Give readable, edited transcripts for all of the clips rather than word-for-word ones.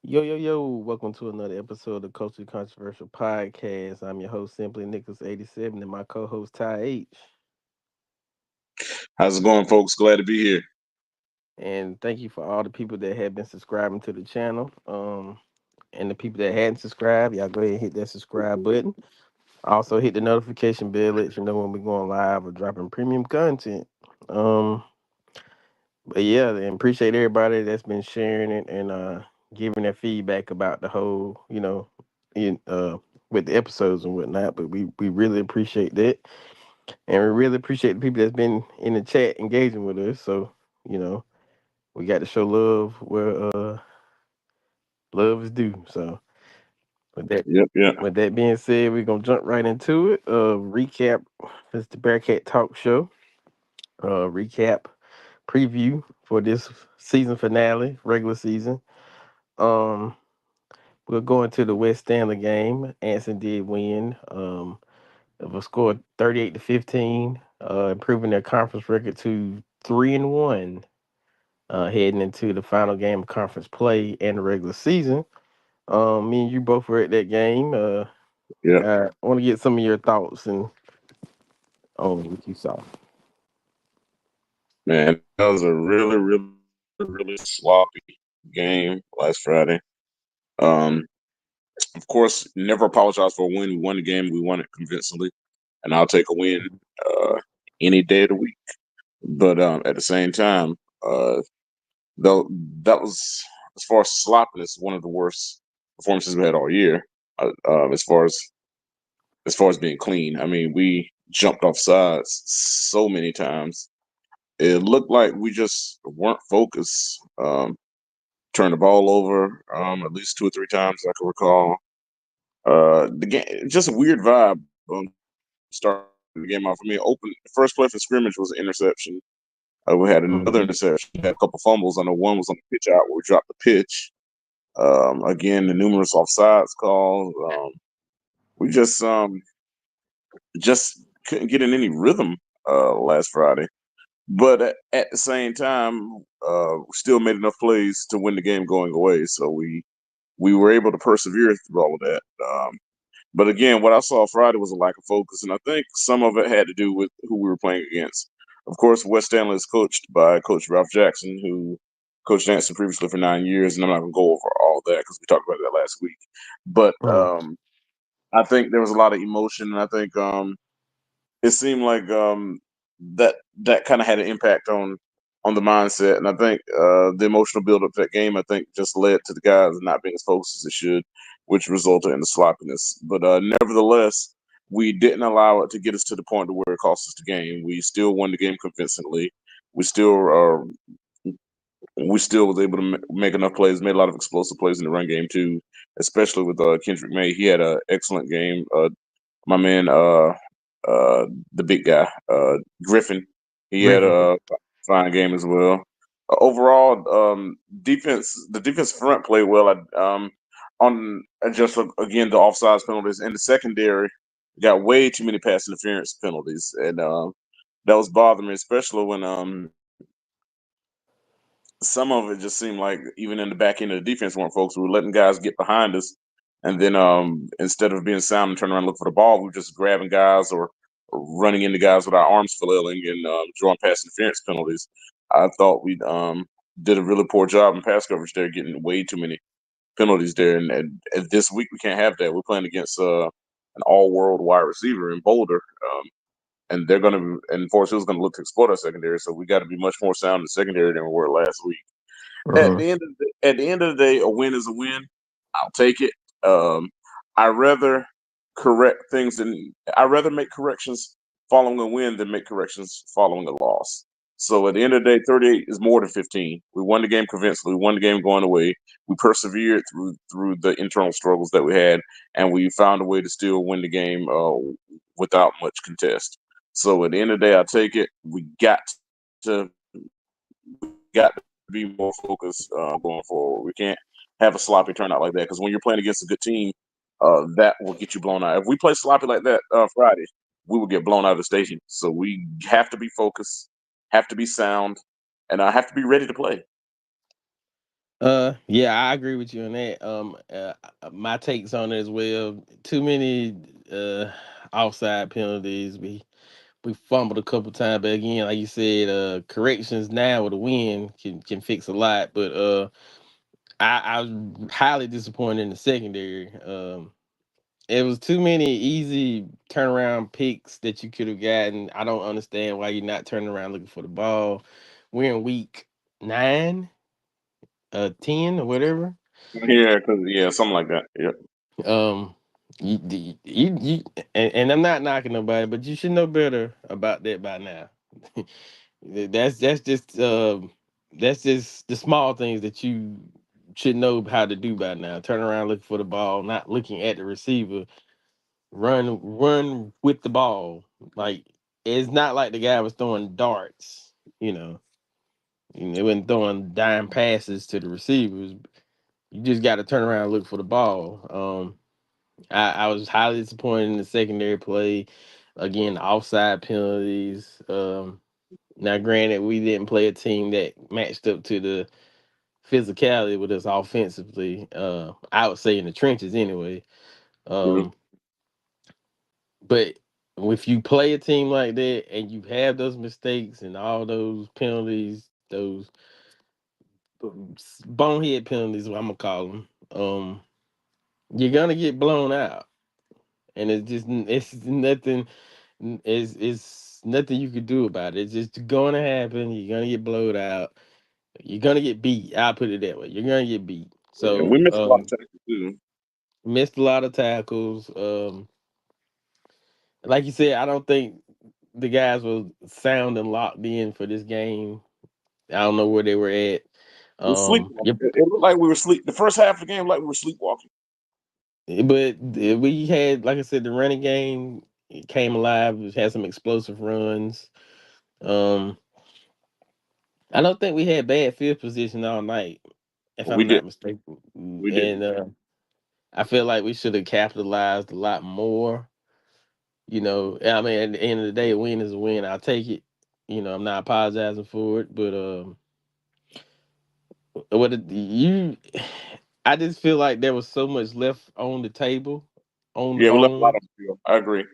Yo, yo, yo, welcome to another episode of the Culturally Controversial Podcast. I'm your host, Simply Nicholas87, and my co host, Ty H. How's it going, folks? Glad to be here. And thank you for all the people that have been subscribing to the channel. And the people that hadn't subscribed, y'all go ahead and hit that subscribe button. Also, hit the notification bell, let you know when we're going live or dropping premium content. Um, but yeah, and appreciate everybody that's been sharing it and giving their feedback about the whole, in with the episodes and whatnot. But we really appreciate that, and we really appreciate the people that's been in the chat engaging with us. So you know, we got to show love where love is due. So with that Yep, yep, with that being said, we're gonna jump right into it. Recap. It's the Bearcat Talk Show. Recap preview for this season finale, regular season. Um, we'll go into the West Stanley game. Anson did win. Of a score of 38-15, improving their conference record to 3-1, heading into the final game of conference play and the regular season. Me and you both were at that game. yep. I want to get some of your thoughts and on what you saw. Man, that was a really sloppy game last Friday. Um, of course, never apologize for a win. We won the game. We won it convincingly, and I'll take a win uh, any day of the week. But at the same time, uh, though that was as far as sloppiness, one of the worst performances we had all year. As far as being clean, I mean, we jumped off sides so many times. It looked like we just weren't focused. Turned the ball over at least two or three times I can recall. The game, just a weird vibe. Starting the game off for me. Open first play for scrimmage was an interception. We had another Mhm. interception. We had a couple fumbles. I know one was on the pitch out where we dropped the pitch. Again, the numerous offsides calls. We just couldn't get in any rhythm last Friday. But at the same time, we still made enough plays to win the game going away. So we were able to persevere through all of that. But again, what I saw Friday was a lack of focus, and I think some of it had to do with who we were playing against. Of course, West Stanley is coached by Coach Ralph Jackson, who coached Anson previously for 9 years, and I'm not going to go over all that because we talked about that last week. But Mhm. I think there was a lot of emotion, and I think it seemed like that kind of had an impact on the mindset, and I think the emotional build up to that game, I think, just led to the guys not being as focused as they should, which resulted in the sloppiness. But nevertheless, we didn't allow it to get us to the point to where it cost us the game. We still won the game convincingly. We still we still was able to make enough plays, made a lot of explosive plays in the run game too, especially with Kendrick May. He had an excellent game. My man, the big guy, Griffin. He had Griffin. a fine game as well. Overall, the defense front played well. On just again the offsides penalties in the secondary, got way too many pass interference penalties, and that was bothering me, especially when some of it just seemed like even in the back end of the defense weren't folks. We were letting guys get behind us, and then instead of being sound and turning around and look for the ball, we were just grabbing guys or running into guys with our arms flailing and drawing pass interference penalties. I thought we did a really poor job in pass coverage there, getting way too many penalties there. And this week we can't have that. We're playing against an all-world wide receiver in Boulder. And they're going to, and Forest Hill's going to look to exploit our secondary. So we got to be much more sound in the secondary than we were last week. Mhm. At the end of the day, a win is a win. I'll take it. Um, I rather correct things than I rather make corrections following a win than make corrections following a loss. So at the end of the day, 38 is more than 15. We won the game convincingly. We won the game going away. We persevered through the internal struggles that we had, and we found a way to still win the game without much contest. So at the end of the day, I take it. To we got to be more focused going forward. We can't have a sloppy turnout like that because when you're playing against a good team, that will get you blown out. If we play sloppy like that Friday, we will get blown out of the stadium. So we have to be focused, have to be sound, and have to be ready to play. Yeah, I agree with you on that. My takes on it as well. Too many uh offside penalties. We fumbled a couple times, but again, like you said, corrections now with a win can fix a lot. But I was highly disappointed in the secondary. It was too many easy turnaround picks that you could have gotten. I don't understand why you're not turning around looking for the ball. We're in week 9, 10, or whatever. Yeah, because yeah, something like that. Yeah, Um, you and I'm not knocking nobody, but you should know better about that by now. That's just the small things that you should know how to do by now. Turn around, looking for the ball, not looking at the receiver. Run with the ball. Like it's not like the guy was throwing darts. You know, they wasn't throwing dime passes to the receivers. You just got to turn around and look for the ball. I was highly disappointed in the secondary play. Again, offside penalties. Now, granted, we didn't play a team that matched up to the physicality with us offensively. I would say in the trenches anyway. true. Um, but if you play a team like that and you have those mistakes and all those penalties, those bonehead penalties, what I'm gonna call them, you're gonna get blown out, and it's nothing. It's nothing you could do about it. It's just gonna happen. You're gonna get blowed out. You're gonna get beat. I'll put it that way. You're gonna get beat. Yeah, we So missed a lot of tackles too. missed a lot of tackles. Like you said, I don't think the guys were sound and locked in for this game. I don't know where they were at. We Yep. sleepwalking. It looked like we were sleep. The first half of the game, like we were sleepwalking. But we had, like I said, the running game came alive. It had some explosive runs. Um, I don't think we had bad field position all night, if We I'm did. not mistaken. We didn't. And I feel like we should have capitalized a lot more. I mean, at the end of the day, a win is a win. I'll take it. I'm not apologizing for it, but you? I just feel like there was so much left on the table, on the Yeah, we left a lot bone. on the field. I agree.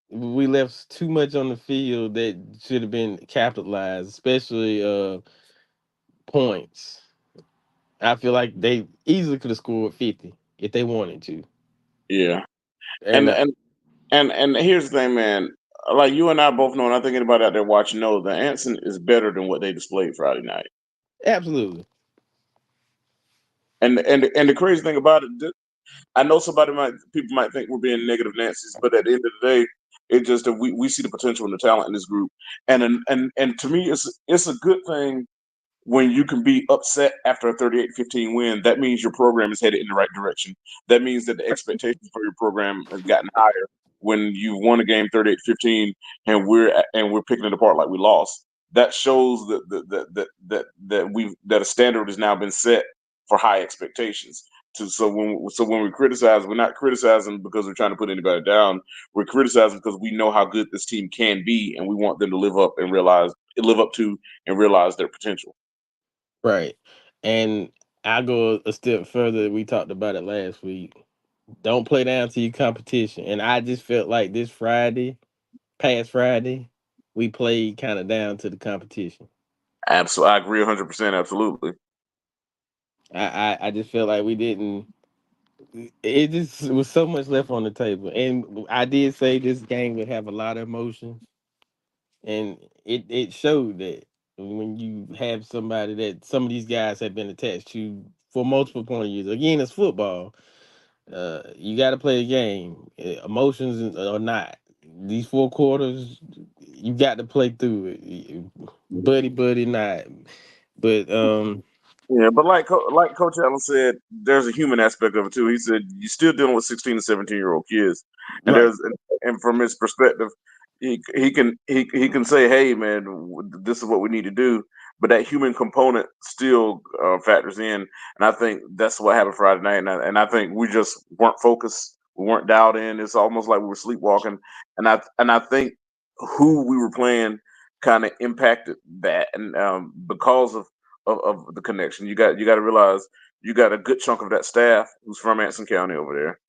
We left too much on the field that should have been capitalized, especially points. I feel like they easily could have scored 50 if they wanted to. Yeah, And and and and here's the thing, man. Like you and I both know, and I think anybody out there watching know, the Anson is better than what they displayed Friday night. absolutely. And the crazy thing about it, I know people might think we're being negative Nancy's, but at the end of the day, it's just that we see the potential and the talent in this group, and to me, it's a good thing when you can be upset after a 38-15 win. That means your program is headed in the right direction. That means that the expectations for your program has gotten higher when you won a game 38-15 and we're picking it apart like we lost. That shows that a standard has now been set for high expectations. So when we criticize, we're not criticizing because we're trying to put anybody down. We're criticizing because we know how good this team can be, and we want them to live up to and realize their potential. Right. And I go a step further. We talked about it last week. Don't play down to your competition. And I just felt like this Friday, past Friday, we played kind of down to the competition. Absolutely, I agree 100%. Absolutely. I just felt like we didn't. It just was so much left on the table, and I did say this game would have a lot of emotions, and it showed that when you have somebody that some of these guys have been attached to for multiple point of views. Again, it's football. You got to play the game, emotions or not. These 4 quarters, you got to play through it, buddy, not. But Yeah, but like Coach Allen said, there's a human aspect of it too. He said you're still dealing with 16 and 17-year-old kids, and right, from his perspective, he can say, hey man, this is what we need to do, but that human component still factors in, and I think that's what happened Friday night, and I think we just weren't focused, we weren't dialed in. It's almost like we were sleepwalking, and I think who we were playing kind of impacted that, and because of of the connection. You got to realize you got a good chunk of that staff who's from Anson County over there.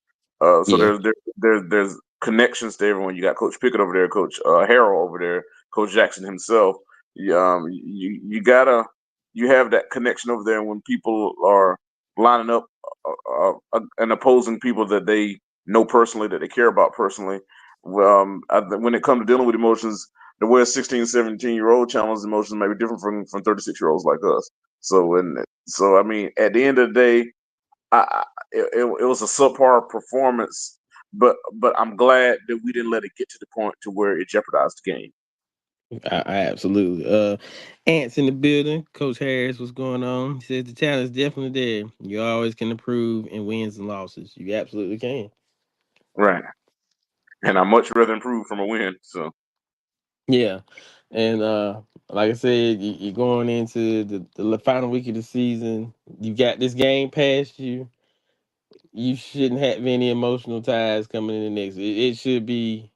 So Yeah. there's connections to everyone. You got Coach Pickett over there, Coach Harrell over there, Coach Jackson himself. You gotta you have that connection over there. And when people are lining up and opposing people that they know personally, that they care about personally, when it comes to dealing with emotions, the way a 16, 17-year-old challenges emotions may be different from 36-year-olds like us. So I mean, at the end of the day, it was a subpar performance, but I'm glad that we didn't let it get to the point to where it jeopardized the game. I absolutely. Ants in the building. Coach Harris, what's going on? He says the talent is definitely there. You always can improve in wins and losses. You absolutely can. Right. And I much rather improve from a win. So Yeah, and like I said, you're going into the final week of the season. You got this game past you. You shouldn't have any emotional ties coming in the next. It should be,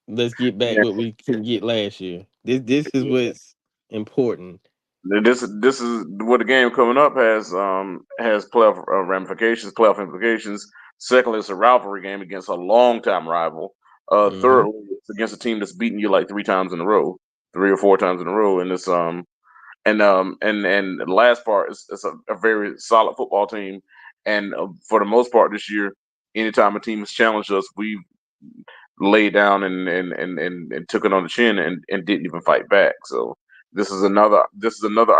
let's get back yeah, what we couldn't get last year. This is what's important. this is what the game coming up has playoff ramifications, playoff implications. Secondly, it's a rivalry game against a longtime rival. Hmm. Thirdly, it's against a team that's beaten you like 3 times in a row, 3 or 4 times in a row, and and the last part is it's a very solid football team, and for the most part this year, anytime a team has challenged us, we've laid down and took it on the chin and didn't even fight back. So this is another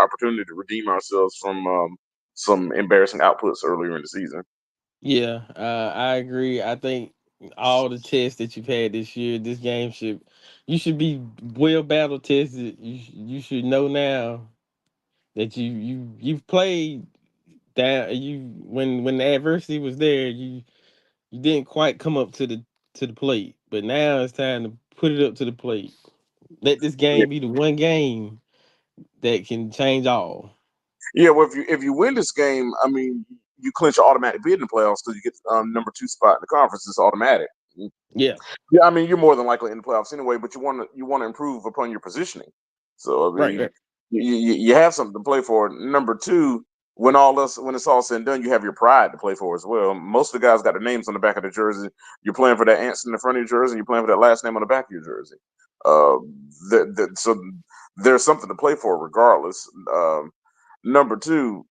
opportunity to redeem ourselves from some embarrassing outputs earlier in the season. Yeah, I agree. I think all the tests that you've had this year, this game should, you should be well battle tested. You should know now that you've played down. You when the adversity was there, you didn't quite come up to the plate. But now it's time to put it up to the plate. Let this Yeah, game be the one game that can change all. yeah. Well, if you win this game, I mean, you clinch an automatic bid in the playoffs because you get number 2 spot in the conference. It's automatic. Yeah, Yeah, I mean you're more than likely in the playoffs anyway, but you want to improve upon your positioning. So I right, mean, right. you have something to play for. Number two, when it's all said and done, you have your pride to play for as well. Most of the guys got their names on the back of their jersey. You're playing for that Anson in the front of your jersey, and you're playing for that last name on the back of your jersey. Uh, so there's something to play for regardless. Number two,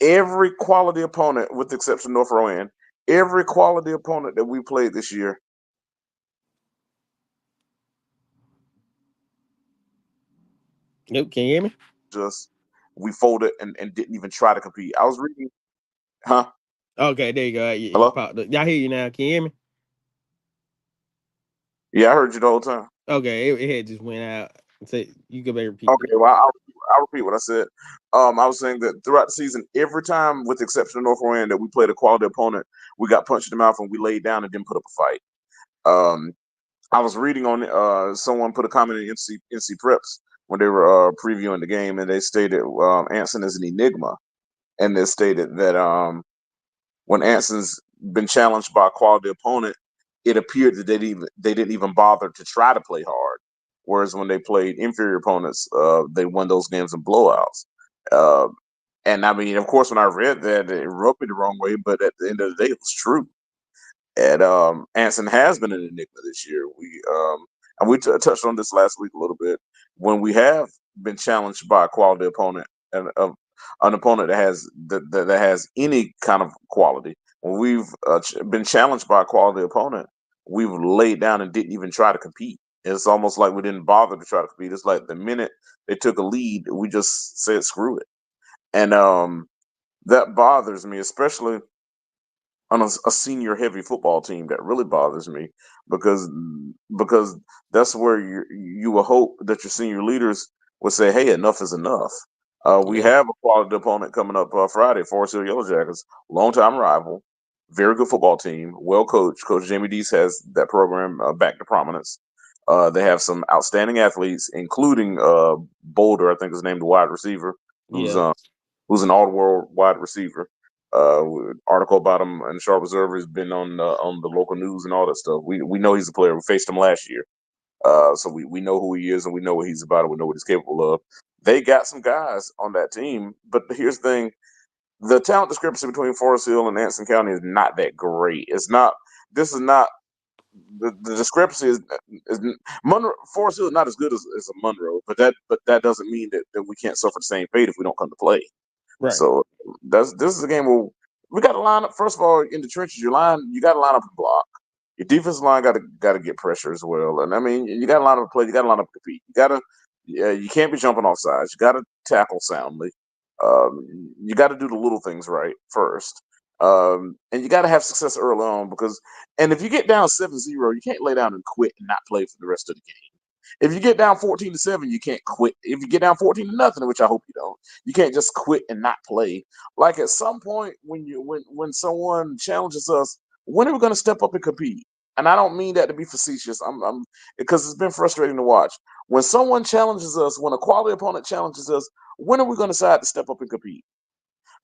every quality opponent, with the exception of North Rowan, every quality opponent that we played this year Nope, can you hear me? just we folded and didn't even try to compete. I was reading, huh? Okay, there you go. You Hello? popped up. Y'all hear you now. Can you hear me? Yeah, I heard you the whole time. Okay, it had just went out. Say you go back and repeat Okay, that. well, I'll repeat what I said. I was saying that throughout the season, every time, with the exception of North Rand, that we played a quality opponent, we got punched in the mouth and we laid down and didn't put up a fight. Um, I was reading on someone put a comment in NC Preps when they were previewing the game, and they stated Anson is an enigma, and they stated that when Anson's been challenged by a quality opponent, it appeared that they didn't even bother to try to play hard. Whereas when they played inferior opponents, they won those games in blowouts. Uh, and I mean, of course, when I read that, it rubbed me the wrong way. But at the end of the day, it was true. And Anson has been an enigma this year. We touched on this last week a little bit. When we have been challenged by a quality opponent and an opponent that has any kind of quality, when we've been challenged by a quality opponent, we've laid down and didn't even try to compete. It's almost like we didn't bother to try to compete. It's like the minute they took a lead, we just said screw it, and that bothers me, especially on a senior heavy football team. That really bothers me because because that's where you will hope that your senior leaders would say, "Hey, enough is enough." We Yeah, have a quality opponent coming up Friday, Forest Hill Yellow Jackets, longtime rival, very good football team, well coached. Coach Jamie Deese has that program back to prominence. They have some outstanding athletes, including Boulder, I think is named the wide receiver, who's yeah, who's an all-world wide receiver. Article about him in Sharp Observer has been on the local news and all that stuff. We know he's a player. We faced him last year, so we know who he is and we know what he's about and we know what he's capable of. They got some guys on that team, but here's the thing: the talent discrepancy between Forest Hill and Anson County is not that great. It's not. This is not the discrepancy is Monroe. Forest Hill is not as good as a Monroe, but that doesn't mean that we can't suffer the same fate if we don't come to play. Right. So this is a game where we got to line up. First of all, in the trenches, you got to line up and block. Your defensive line got to get pressure as well. And I mean, you got to line up and play. You got to line up and compete. You can't be jumping off sides. You got to tackle soundly. You got to do the little things right first. And you got to have success early on and if you get down 7-0, you can't lay down and quit and not play for the rest of the game. If you get down 14-7, you can't quit. If you get down 14-0, which I hope you don't, you can't just quit and not play. Like at some point when someone challenges us, when are we going to step up and compete? And I don't mean that to be facetious. I'm because it's been frustrating to watch. When someone challenges us, when a quality opponent challenges us, when are we going to decide to step up and compete?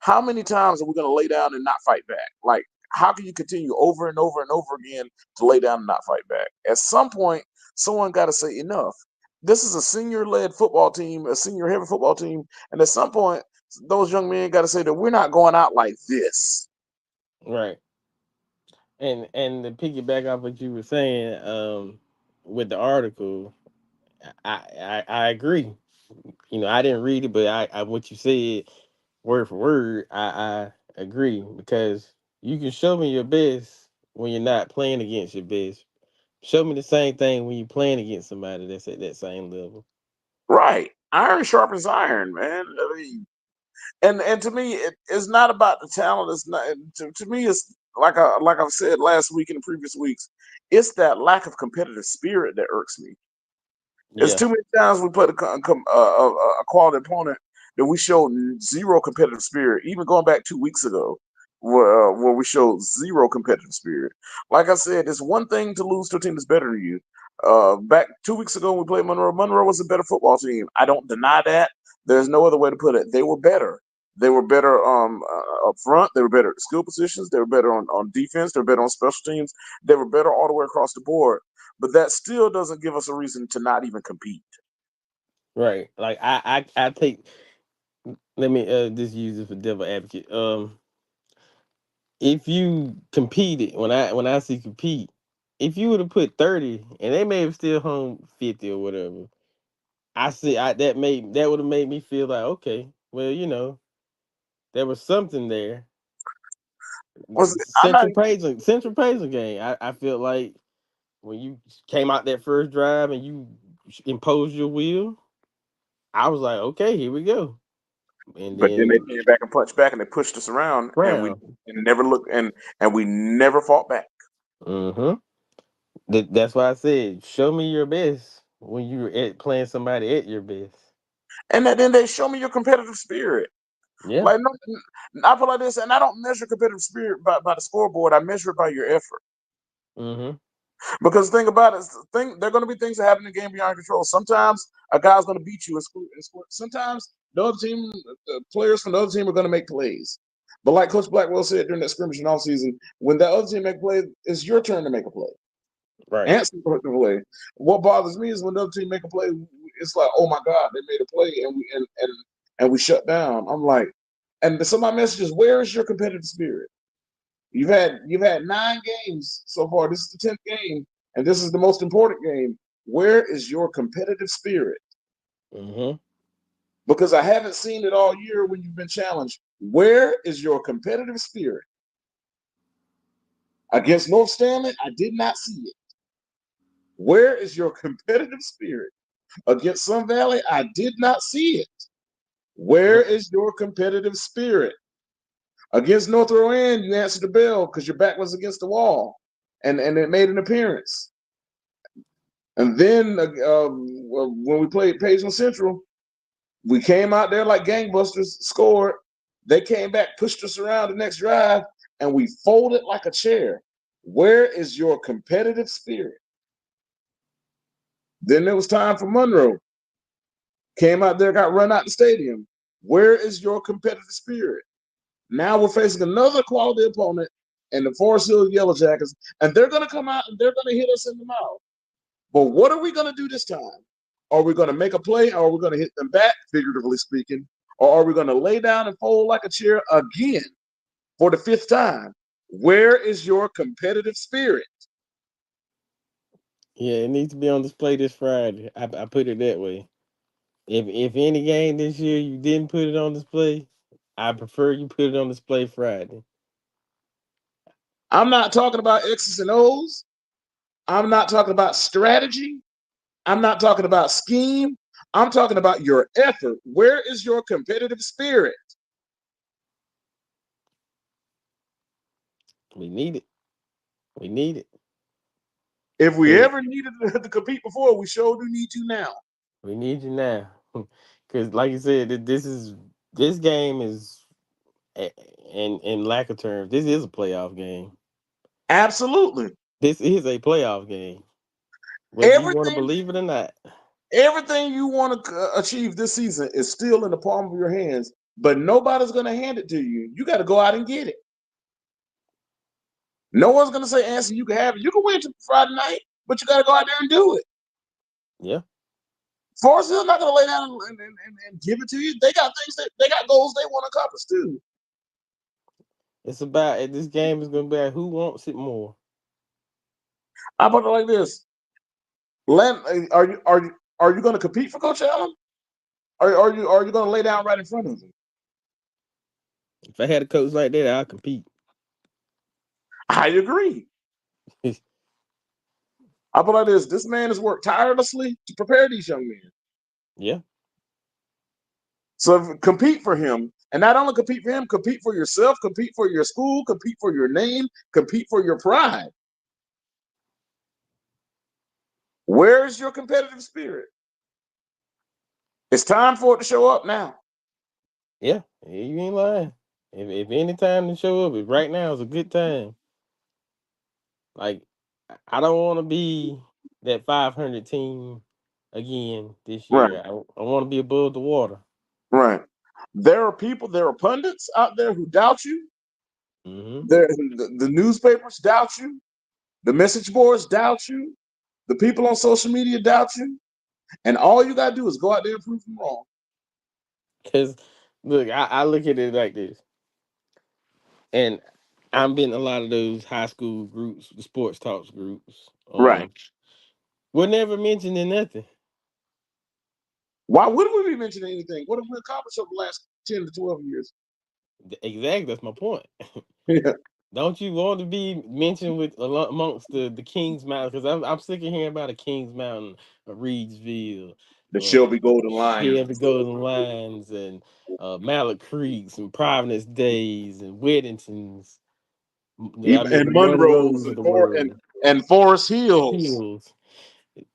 How many times are we going to lay down and not fight back? Like, how can you continue over and over and over again to lay down and not fight back? At some point, someone got to say enough. This is a senior-led football team, a senior-heavy football team, and at some point, those young men got to say that we're not going out like this. Right. And to piggyback off what you were saying, with the article, I agree. You know, I didn't read it, but I what you said word for word, I agree because you can show me your best when you're not playing against your best. Show me the same thing when you're playing against somebody that's at that same level. Right. Iron sharpens iron, man. I mean, and to me, it's not about the talent. It's not to me. It's like I've said last week and the previous weeks. It's that lack of competitive spirit that irks me. It's Yeah. too many times we played a quality opponent that we showed zero competitive spirit. Even going back 2 weeks ago, where we showed zero competitive spirit. Like I said, it's one thing to lose to a team that's better than you. Back 2 weeks ago when we played Monroe, Monroe was a better football team. I don't deny that. There's no other way to put it. They were better. They were better up front. They were better at skill positions. They were better on defense. They were better on special teams. They were better all the way across the board. But that still doesn't give us a reason to not even compete. Right. Like I take let me just use it for devil advocate. If you competed when I see compete, if you would have put 30 and they may have still hung 50 or whatever, I see that would have made me feel like, okay, well, there was something there. I'm not. Central Paisley game. I feel like when you came out that first drive and you imposed your will, I was like, okay, here we go. And But then they then came back and punched back and they pushed us around round. and never looked and we never fought back. Mm-hmm. That's why I said, show me your best when you're playing somebody at your best. And then they show me your competitive spirit. Yeah. Like no, I put like this, and I don't measure competitive spirit by the scoreboard. I measure it by your effort. Mm-hmm. Because the thing about it is, there are going to be things that happen in the game beyond control. Sometimes a guy's going to beat you and score. Sometimes the other team, players from the other team are going to make plays. But like Coach Blackwell said during that scrimmage in off season, when that other team make a play, it's your turn to make a play. Right. Anson make a play. What bothers me is when the other team make a play, it's like, oh my God, they made a play and we shut down. I'm like, and some of my messages, where is your competitive spirit? You've had 9 games so far. This is the 10th game, and this is the most important game. Where is your competitive spirit? Mm-hmm. Because I haven't seen it all year when you've been challenged. Where is your competitive spirit? Against North Stanley, I did not see it. Where is your competitive spirit? Against Sun Valley, I did not see it. Where Yep. is your competitive spirit? Against North Rowan, you answered the bell because your back was against the wall, and it made an appearance. And then when we played Page Central, we came out there like gangbusters, scored. They came back, pushed us around the next drive, and we folded like a chair. Where is your competitive spirit? Then it was time for Monroe. Came out there, got run out the stadium. Where is your competitive spirit? Now we're facing another quality opponent and the Forest Hill Yellow Jackets, and they're going to come out and they're going to hit us in the mouth. But what are we going to do this time? Are we going to make a play? Or are we going to hit them back, figuratively speaking? Or are we going to lay down and fold like a chair again for the fifth time? Where is your competitive spirit? Yeah, it needs to be on display this Friday. I put it that way. If any game this year you didn't put it on display, I prefer you put it on display Friday. I'm not talking about X's and O's. I'm not talking about strategy. I'm not talking about scheme. I'm talking about your effort. Where is your competitive spirit? We need it. We need it. If we 'Cause ever needed to compete before, we sure do need to now. we need you now. Because like you said, this game is in lack of terms, this is a playoff game. Absolutely. This is a playoff game, whether you want to Everything, believe it or not. everything you want to achieve this season is still in the palm of your hands, but nobody's going to hand it to you. You got to go out and get it. No one's going to say, Anson, you can have it. You can win till Friday night, but you got to go out there and do it. Yeah, Forest Hill's not going to lay down and give it to you. They got things that they got goals they want to accomplish too. it's about this game is going to be about who wants it more. How about it like this? Are you going to compete for Coach Allen? Are you going to lay down right in front of him? If I had a coach like that, I'd compete. I agree. How about like this? This man has worked tirelessly to prepare these young men. Yeah, So compete for him, and not only compete for him, compete for yourself, compete for your school, compete for your name, compete for your pride. Where's your competitive spirit? It's time for it to show up now. yeah, you ain't lying. If any time to show up, if right now is a good time. Like I don't want to be that 500 team again this Right, year. I want to be above the water. right. There are pundits out there who doubt you. Hmm. The newspapers doubt you. The message boards doubt you. The people on social media doubt you. And all you gotta do is go out there and prove them wrong. Because look, I look at it like this, and I'm in a lot of those high school groups, the sports talks groups. Right. We're never mentioning nothing. Why wouldn't we be mentioning anything? What have we accomplished over the last 10 to 12 years? Exactly, that's my point. Yeah. Don't you want to be mentioned with amongst the Kings Mountain? Because I'm sick of hearing about a Kings Mountain, a Reedsville, The Shelby Golden Lions. Shelby Golden Lions, and Mallet Creeks, and Providence Days, and Weddingtons. I Even mean and the Monroe's Monroes of and the world, Forest Hills. Hills,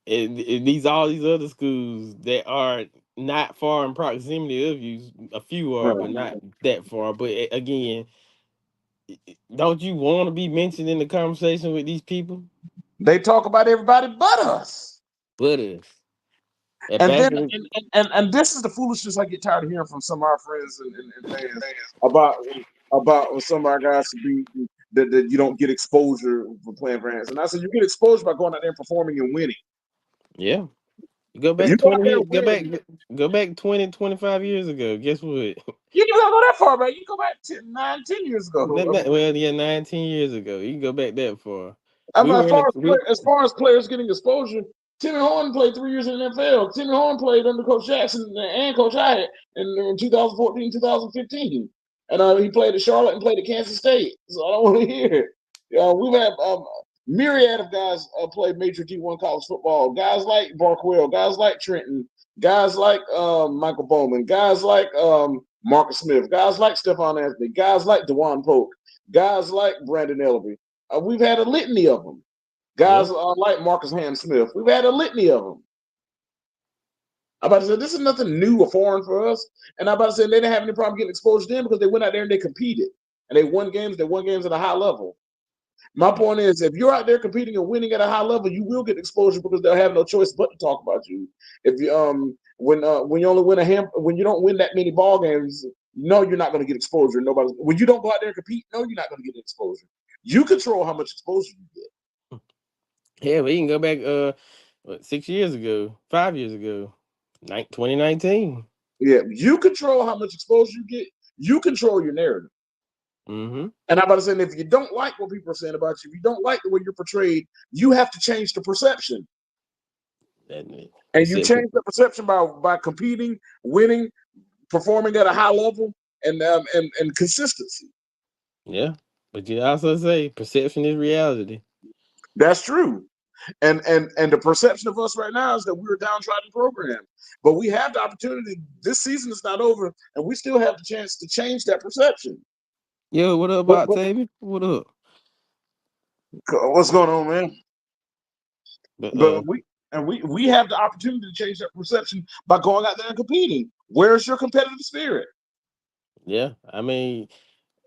and these all these other schools that are not far in proximity of you. A few are, but Right. not that far. But again, don't you want to be mentioned in the conversation with these people? They talk about everybody but us. But us. And And back then in and this is the foolishness I get tired of hearing from some of our friends and fans about some of our guys to be that you don't get exposure for playing for hands. And I said you get exposure by going out there and performing and winning. yeah, go If you back go out 20 there years, and win, go back 20, 25 years ago. Guess what? you don't go that far back. You go back 10 years ago. Well, yeah, 19 years ago. You can go back that far. I We mean, were in a we as far as players getting exposure, Timmy Horton played 3 years in the NFL. Timmy Horton played under Coach Jackson and Coach Hyatt in 2014, 2015. And he played at Charlotte and played at Kansas State. So I don't want to hear it. We've had myriad of guys play major D1 college football. Guys like Barkwell, guys like Trenton, guys like Michael Bowman, guys like Marcus Smith, guys like Stephon Anthony, guys like DeJuan Polk, guys like Brandon Elby. We've had a litany of them. yeah. Guys like Marcus Ham Smith. We've had a litany of them. I'm about to say this is nothing new or foreign for us. And I'm about to say they didn't have any problem getting exposure then because they went out there and they competed. And they won games. They won games at a high level. My point is, if you're out there competing and winning at a high level, you will get exposure because they'll have no choice but to talk about you. If you when you only win when you don't win that many ball games, no, you're not going to get exposure. Nobody. When you don't go out there and compete, no, you're not going to get exposure. You control how much exposure you get. Yeah, we can go back. what, 6 years ago, 5 years ago, 2019. Yeah, you control how much exposure you get. You control your narrative. Mm-hmm. And I'm about to say, if you don't like what people are saying about you, if you don't like the way you're portrayed, you have to change the perception. That And you perception. change the perception by competing, winning, performing at a high level, and consistency. Yeah. But you also say perception is reality. That's true. And the perception of us right now is that we're a downtrodden program. But we have the opportunity. This season is not over, and we still have the chance to change that perception. Yo, what up, But Octavia? What up? what's going on, man? But But we have the opportunity to change that perception by going out there and competing. Where's your competitive spirit? yeah, I mean,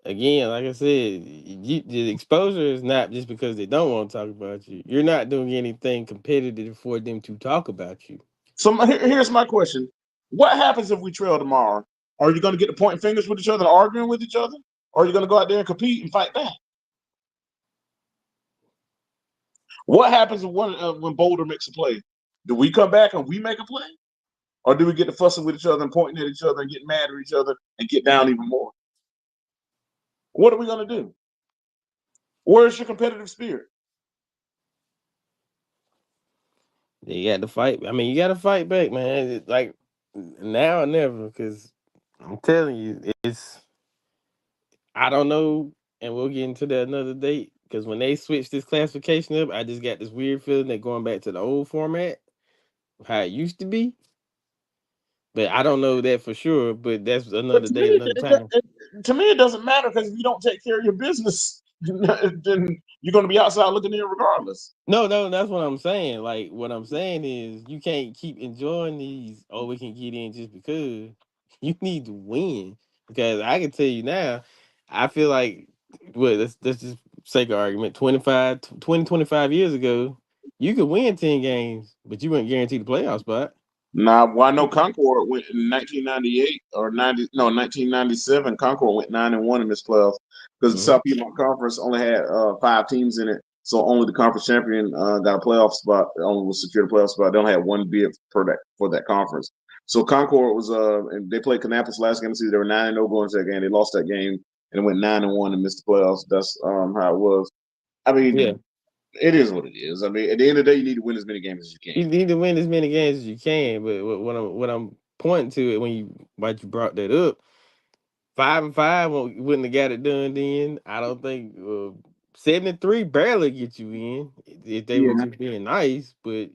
again, like I said, the exposure is not just because they don't want to talk about you. You're not doing anything competitive for them to talk about you. So here's my question: what happens if we trail tomorrow? Are you going to get to pointing fingers with each other, and arguing with each other, or are you going to go out there and compete and fight back? What happens when Boulder makes a play? Do we come back and we make a play, or do we get to fussing with each other and pointing at each other and getting mad at each other and get down even more? What are we going to do? Where's your competitive spirit? You got to fight. I mean, you got to fight back, man. Like now or never, because I'm telling you, it's I don't know, and we'll get into that another date. Because when they switched this classification up, I just got this weird feeling they're going back to the old format, of how it used to be. But I don't know that for sure. But that's But another to date, me, another time. to me, it doesn't matter because if you don't take care of your business, then you're going to be outside looking in regardless. No, no, that's what I'm saying. Like what I'm saying is you can't keep enjoying these. Oh, we can get in just because you need to win. Because I can tell you now, I feel like well, let's just sake of argument, 25 years ago, you could win 10 games, but you weren't guaranteed the playoff spot. Now, well, I know Concord went in 1998 or 90, no, 1997. Concord went 9-1 in this playoffs because the Hmm. South Piedmont Conference only had 5 teams in it, so only the conference champion got a playoff spot. Only was secured a playoff spot. They only had one bid for that conference. So Concord was and they played Kannapolis last game of the season. They were 9-0 going into that game. They lost that game and went 9-1 and missed the playoffs. That's how it was. I Yeah. mean, it is what it is. I mean, at the end of the day, you need to win as many games as you can. You need to win as many games as you can, but what I'm pointing to it when you brought that up, 5-5 wouldn't have got it done then. I don't think 73 barely get you in if they were Yeah. just being nice. But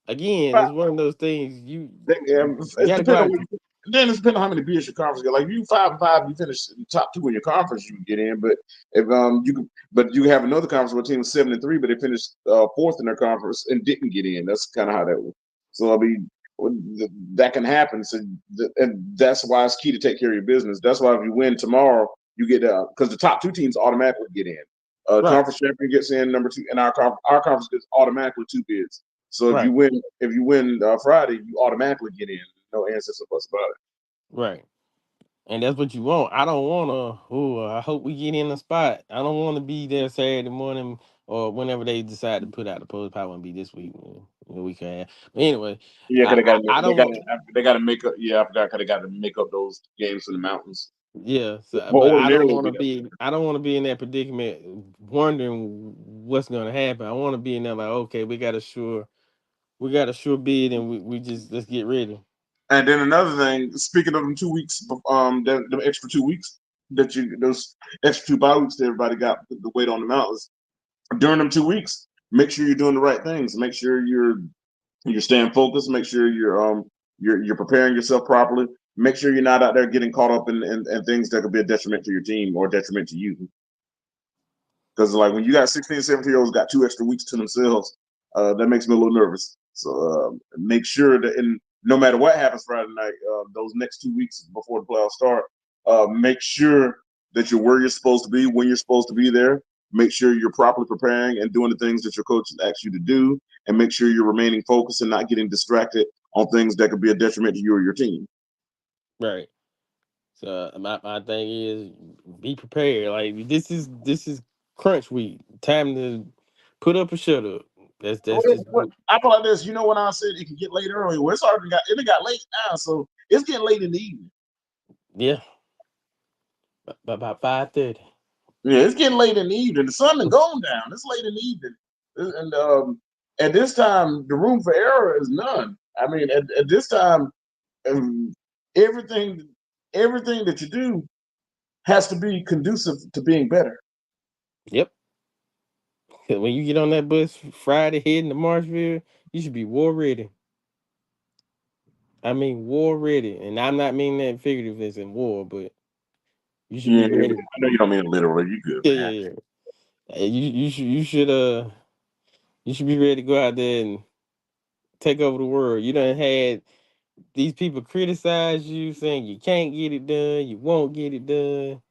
again, it's one of those things you It's got to go depending on out. what you, then it's depending on how many beers your conference get. Like if you 5-5, you finish in the top two in your conference, you can get in. But if you have another conference where a team was 7-3, but they finished fourth in their conference and didn't get in. That's kind of how that was. So I mean, that can happen. So and that's why it's key to take care of your business. That's why if you win tomorrow, you get because the top two teams automatically get in. Right, Conference champion gets in number two, and our conference gets automatically two bids. So right, if you win Friday, you automatically get in. No answers or buts about it. right. And that's what you want. I don't want to. Oh, I hope we get in the spot. I don't want to be there Saturday morning or whenever they decide to put out the post. Probably won't be this week. The week I have. But anyway, Yeah, because I don't want. they got to make up. Yeah, I forgot because they got to make up those games in the mountains. Yeah, so, Well, but I don't ordinarily want we to got. be. I don't want to be in that predicament, wondering what's going to happen. I want to be in there like, okay, we got a sure bid, and we just let's get ready. And then another thing, speaking of them 2 weeks, the extra 2 weeks those extra two bye weeks that everybody got the weight on the mountains during them 2 weeks. Make sure you're doing the right things. Make sure you're staying focused. Make sure you're preparing yourself properly. Make sure you're not out there getting caught up in things that could be a detriment to your team or detriment to you. Because like when you got 16, 17-year-olds got 2 extra weeks to themselves, that makes me a little nervous. So make sure that no matter what happens Friday night, those next 2 weeks before the playoffs start, make sure that you're where you're supposed to be when you're supposed to be there. Make sure you're properly preparing and doing the things that your coach asks you to do, and make sure you're remaining focused and not getting distracted on things that could be a detriment to you or your team. Right. So my thing is be prepared. Like this is crunch week. Time to put up or shut up. That's just I feel like this. You know when I said it can get late early? Well, it's already got late now, so it's getting late in the evening. yeah. About 5:30. Yeah, it's getting late in the evening. The sun has gone down. It's late in the evening, and at this time, the room for error is none. I mean, at this time, um, everything everything that you do has to be conducive to being better. Yep. 'Cause when you get on that bus Friday heading to Marshville, you should be war ready. I mean war ready, and I'm not meaning that figurative as in war, but you should Yeah, be ready. I know you don't mean it literally. You good, Yeah, man. yeah, yeah. You should be ready to go out there and take over the world. You done had these people criticize you, saying you can't get it done, you won't get it done.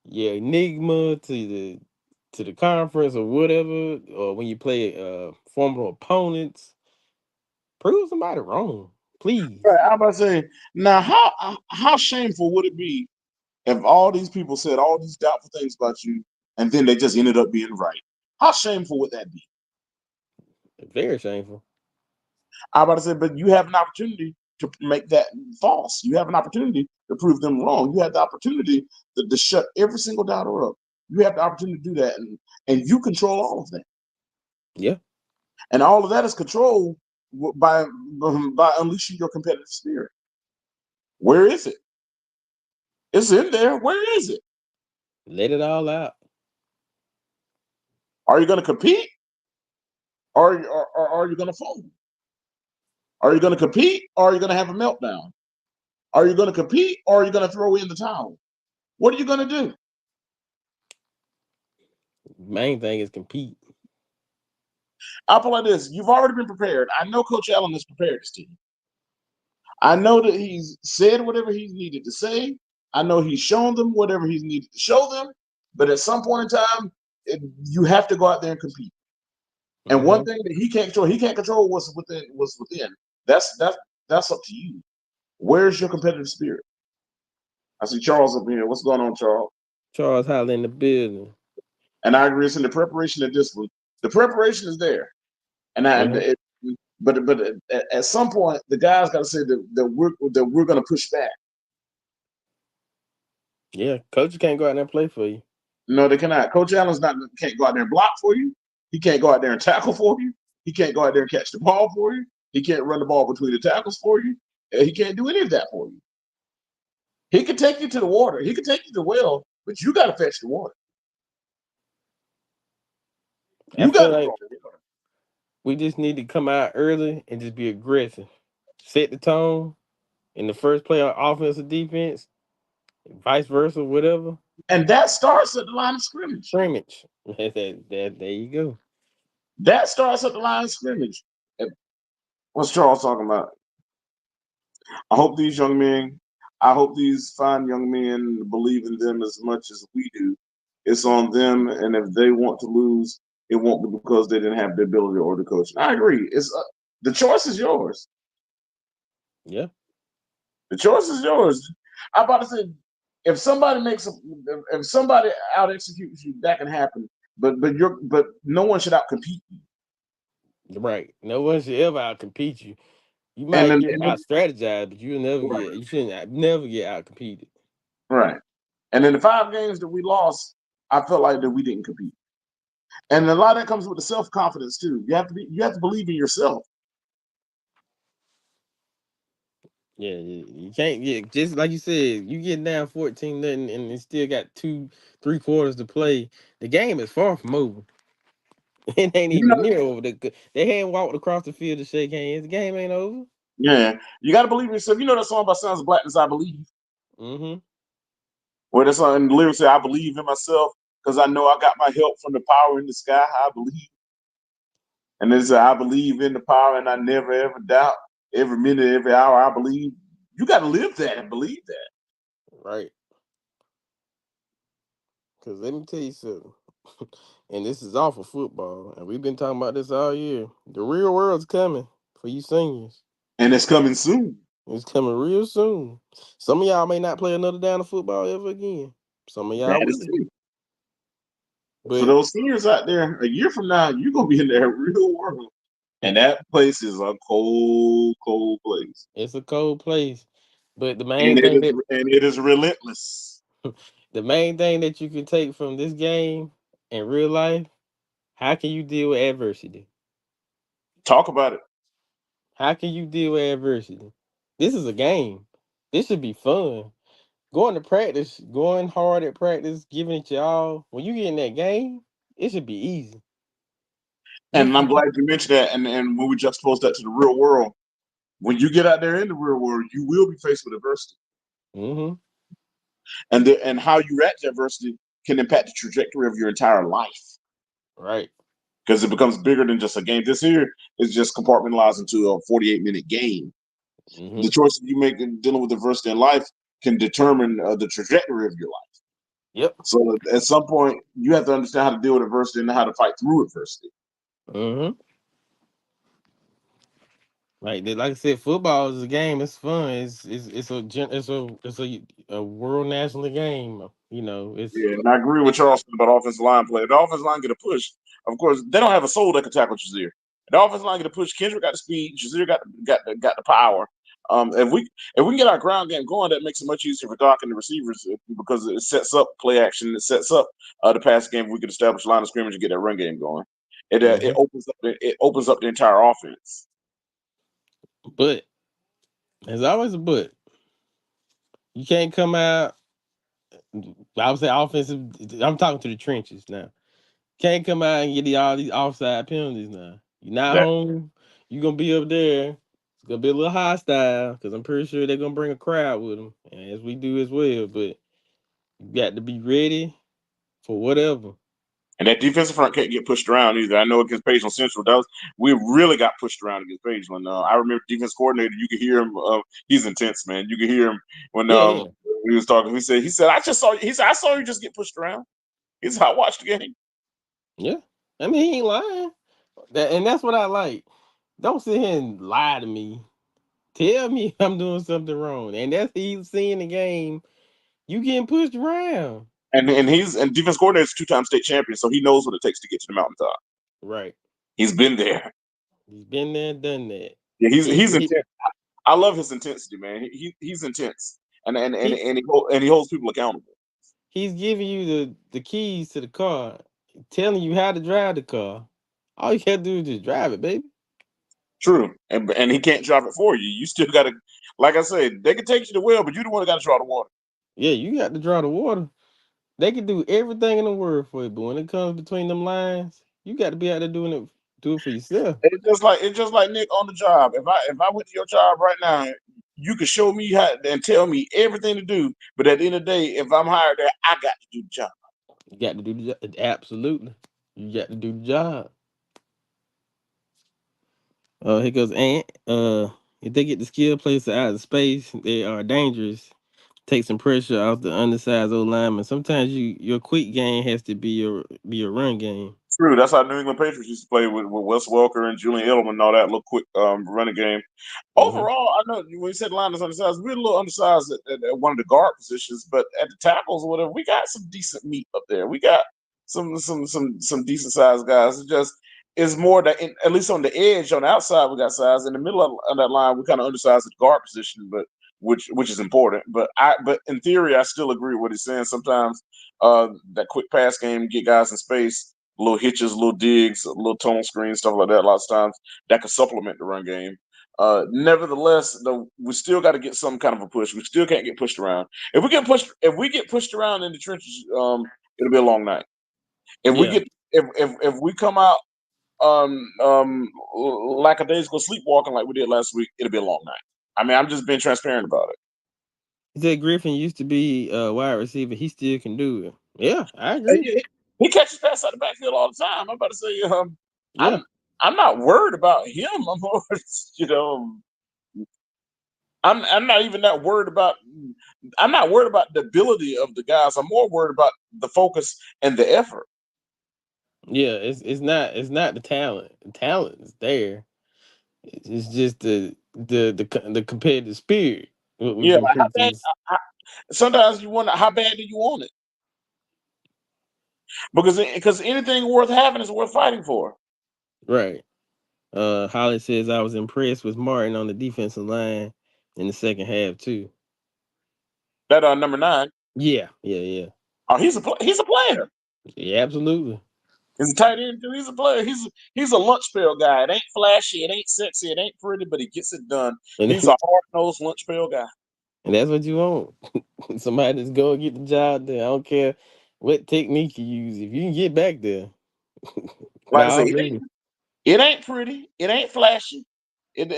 Yeah, enigma to the conference or whatever, or when you play former opponents, prove somebody wrong, please. Right, I'm about to say now, how shameful would it be if all these people said all these doubtful things about you, and then they just ended up being right? How shameful would that be? Very shameful. I'm about to say, but you have an opportunity to make that false. You have an opportunity to prove them wrong. You have the opportunity to shut every single doubter up. You have the opportunity to do that, and you control all of that. Yeah, And all of that is controlled by unleashing your competitive spirit. Where is it? It's in there. Where is it? let it all out. Are you going to compete, or are you going to fold? Are you going to compete, or are you going to have a meltdown? Are you going to compete, or are you going to throw in the towel? What are you going to do? Main thing is compete. I feel like this. You've already been prepared. I know Coach Allen has prepared his team. I know that he's said whatever he's needed to say. I know he's shown them whatever he's needed to show them. But at some point in time, you have to go out there and compete. And one Hmm. thing that he can't control what's within. What's within. That's up to you. Where's your competitive spirit? I see Charles up here. What's going on, Charles? Charles Holland in the building. And I agree. It's in the preparation and discipline. The preparation is there, and Uh-huh. but at some point, the guys got to say that we're going to push back. Yeah, coach can't go out there and play for you. No, they cannot. Coach Allen's not can't go out there and block for you. He can't go out there and tackle for you. He can't go out there and catch the ball for you. He can't run the ball between the tackles for you. He can't do any of that for you. He can take you to the water. He can take you to the well, but you got to fetch the water. I You got feel to like draw the water. we just need to come out early and just be aggressive. Set the tone in the first play on offense or defense, vice versa, whatever. And that starts at the line of scrimmage. Scrimmage. There you go. That starts at the line of scrimmage. What's Charles talking about? I hope these young men, I hope these fine young men believe in them as much as we do. It's on them, and if they want to lose, it won't be because they didn't have the ability or the coaching. I agree. It's the choice is yours. Yeah. The choice is yours. I'm about to say, if somebody if somebody out executes you, that can happen. But no one should out compete you. Right. No one should ever out compete you. You And might then, get out strategized, but you'll never get right, you shouldn't never get out competed. right. And in the 5 games that we lost, I felt like that we didn't compete. And a lot of that comes with the self confidence too. You have to believe in yourself. Yeah, you can't get just like you said, you get down 14 nothing and it still got 2 3 quarters to play. The game is far from over. It ain't You even know, near over. They hadn't walked across the field to shake hands. The game ain't over. yeah, you got to believe in yourself. You know that song by Sons of Blackness, I Believe, Mm-hmm. where that song and the lyrics say, "I believe in myself because I know I got my help from the power in the sky. I believe." And then say, "I believe in the power and I never ever doubt. Every minute, every hour, I believe." You got to live that and believe that. Right. Cause let me tell you something. And this is off of football. And we've been talking about this all year. The real world's coming for you seniors. And it's coming soon. It's coming real soon. Some of y'all may not play another down of football ever again. Some of That y'all is will. true. For But those seniors out there, a year from now, you're gonna be in that real world, and that place is a cold, cold place, it's a cold place. But and it is relentless. the main thing that you can take from this game in real life, how can you deal with adversity? Talk about it. How can you deal with adversity? This is a game. This should be fun. Going to practice, going hard at practice, giving it your all. When you get in that game, it should be easy. And I'm glad you mentioned that. And when we juxtapose that to the real world, when you get out there in the real world, you will be faced with adversity, Mm-hmm. and how you react to adversity can impact the trajectory of your entire life Right. because it becomes bigger than just a game. This here is just compartmentalized into a 48-minute game. The Mm-hmm. choices you make in dealing with adversity in life can determine the trajectory of your life. Yep. So at some point, you have to understand how to deal with adversity and how to fight through adversity. Mm-hmm. Like I said, football is a game. It's fun. It's a world national game. You know, Yeah, and I agree with it, Charleston about offensive line play. The offensive line get a push. Of course, they don't have a soul that can tackle Jazeer. The offensive line get a push. Kendrick got the speed. Jazeer got the power. If we can get our ground game going, that makes it much easier for Doc and the receivers because it sets up play action. It sets up the pass game. We could establish line of scrimmage and get that run game going. It hmm opens up the entire offense. but there's always a but. You can't come out. I would say offensive. I'm talking to the trenches now. Can't come out and get all these offside penalties now. You're not That home. You're gonna be up there. It's gonna be a little hostile because I'm pretty sure they're gonna bring a crowd with them, as we do as well. But you got to be ready for whatever. And that defensive front can't get pushed around either. I know against Pageland Central, we really got pushed around against Pageland. I remember defense coordinator, you could hear him. He's intense, man. You could hear him Yeah, yeah, when he was talking. He said, I just saw. He said, I saw you just get pushed around. He said, I watched the game. yeah. I mean, he ain't lying. And that's what I like. Don't sit here and lie to me. Tell me I'm doing something wrong. And that's he's seeing the game. You getting pushed around. And defense coordinator is 2-time state champion, so he knows what it takes to get to the mountaintop. Right. He's been there. He's been there, done that. Yeah, he's He intense. I love his intensity, man. He's intense, he and he holds people accountable. he's giving you the keys to the car, telling you how to drive the car. All you gotta do is just drive it, baby. True, and he can't drive it for you. You still got to, like I said, they can take you to well, but you're the one that got to draw the water. Yeah, you got to draw the water. They can do everything in the world for you, but when it comes between them lines, you got to be out there do it for yourself. It's just like Nick on the job. If I went to your job right now, you could show me how and tell me everything to do, but at the end of the day, if I'm hired there, I got to do the job. You got to do the job. Absolutely, you got to do the job. Here goes Ant. If they get the skill players out of space, they are dangerous. Take some pressure off the undersized old lineman. Sometimes your quick game has to be your run game. True, that's how New England Patriots used to play with Wes Welker and Julian Edelman and all that little quick running game. Hmm Overall, I know when you said line is undersized, we're a little undersized at one of the guard positions, but at the tackles or whatever, we got some decent meat up there. We got some decent sized guys. It just is more that at least on the edge, on the outside, we got size. In the middle of that line, we kind of undersized at the guard position, but which is important. But in theory, I still agree with what he's saying. Sometimes that quick pass game get guys in space, little hitches, little digs, little tone screens, stuff like that. Lots of times that could supplement the run game. Nevertheless, though, we still got to get some kind of a push. We still can't get pushed around. If we get pushed around in the trenches, it'll be a long night. If we Yeah, get if we come out lackadaisical sleepwalking like we did last week, it'll be a long night. I mean, I'm just being transparent about it. he said Griffin used to be a wide receiver. He still can do it. Yeah, I He, agree. he he catches passes out of the backfield all the time. I'm about to say, Yeah, I'm I'm not worried about him. I'm more, you know, I'm not even that worried about. I'm not worried about the ability of the guys. I'm more worried about the focus and the effort. yeah. It's not the talent. The talent is there. It's just the competitive spirit. What we Yeah, can like how put bad. to Sometimes you wonder how bad do you want it. because anything worth having is worth fighting for. Right. Holly says I was impressed with Martin on the defensive line in the second half too. That number 9. Yeah, yeah, yeah, Oh, he's a player. yeah, absolutely. He's a tight end too. He's a player. He's a lunch pail guy. It ain't flashy. It ain't sexy. It ain't pretty, but he gets it done. And He's a hard nosed lunch pail guy. and that's what you want. Somebody that's go get the job done. I don't care what technique you use. If you can get back there, by Like I say, all means. it ain't pretty. It ain't flashy. It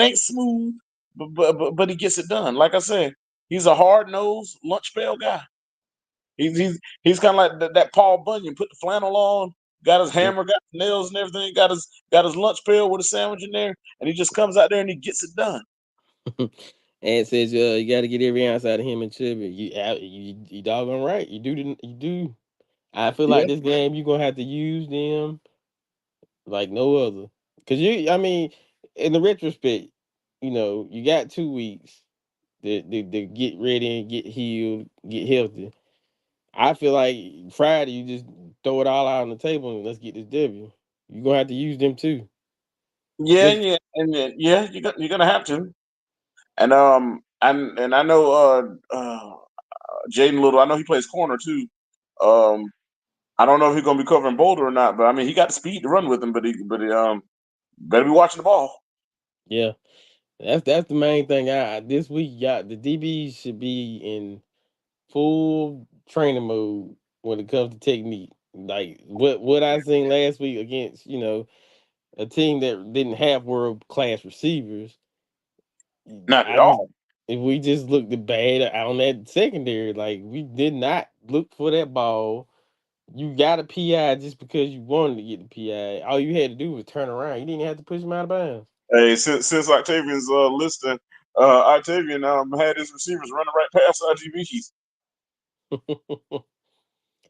ain't smooth. But he gets it done. Like I said, he's a hard nosed lunch pail guy. He's kind of like that Paul Bunyan. Put the flannel on, got his hammer, got the nails and everything, got his lunch pail with a sandwich in there, and he just comes out there and he gets it done. And says you got to get every ounce out of him and Chubby. You doggone right. You do. I feel like Yeah, this game you're gonna have to use them like no other. Cause I mean, in the retrospect, you got 2 weeks to get ready and get healed, get healthy. I feel like Friday you just throw it all out on the table and let's get this W. You're gonna have to use them too. yeah, Just yeah, and yeah, you're gonna have to. And I know Jaden Little. I know he plays corner too. Um, I don't know if he's gonna be covering Boulder or not, but I mean he got the speed to run with him, but he better be watching the ball. yeah. That's the main thing. This week got the DBs should be in full training mode when it comes to technique. Like what I seen last week against a team that didn't have world class receivers. Not at I just all. if we just looked bad on that secondary, like we did not look for that ball. You got a PI just because you wanted to get the PI. All you had to do was turn around. You didn't have to push him out of bounds. Hey, since Octavian's listing, Octavian had his receivers running right past RGBs.